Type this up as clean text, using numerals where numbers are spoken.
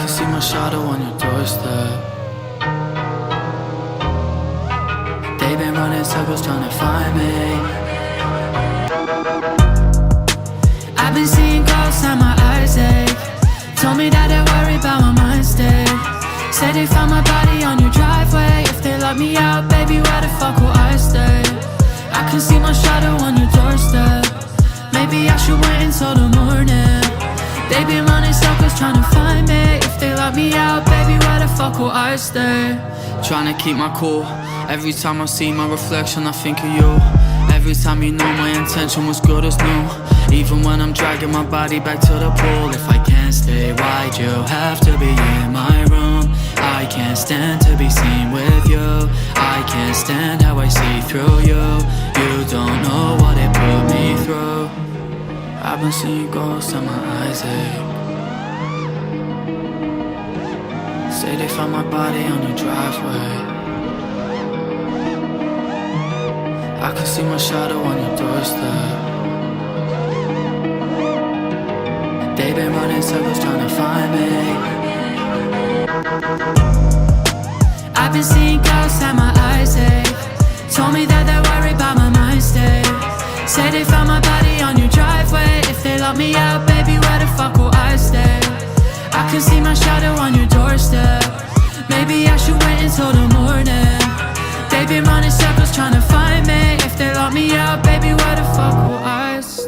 can see my shadow on your doorstep. They've been running circles trying to find me. I've been seeing ghosts and my eyes ache. Told me that they're worried about my mind state. Said they found my body on your driveway. If they let me out, baby, where the fuck will I stay? I can see my shadow on your doorstep. Maybe I should wait until the morning. They been running circles trying to find me. If they let me out, baby, where the fuck will I stay? Trying to keep my cool. Every time I see my reflection, I think of you. Every time you know my intention was good as new. Even when I'm dragging my body back to the pool. If I can't stay, why'd you have to be in my room? I can't stand to be seen with you. I can't stand how I see through you. You don't know what it put me through. I've been seeing ghosts and my eyes ache. Say they found my body on your driveway. I can see my shadow on your doorstep. They've been running circles trying to find me. I've been seeing ghosts and my eyes ache. Told me that they're worried about my mind state. Say they found my body on your driveway. If they let me out, baby, where the fuck will I stay? I can see my shadow on your doorstep. Maybe I should wait until the morning. They've been running circles trying to find me. If they let me out, baby, where the fuck will I stay?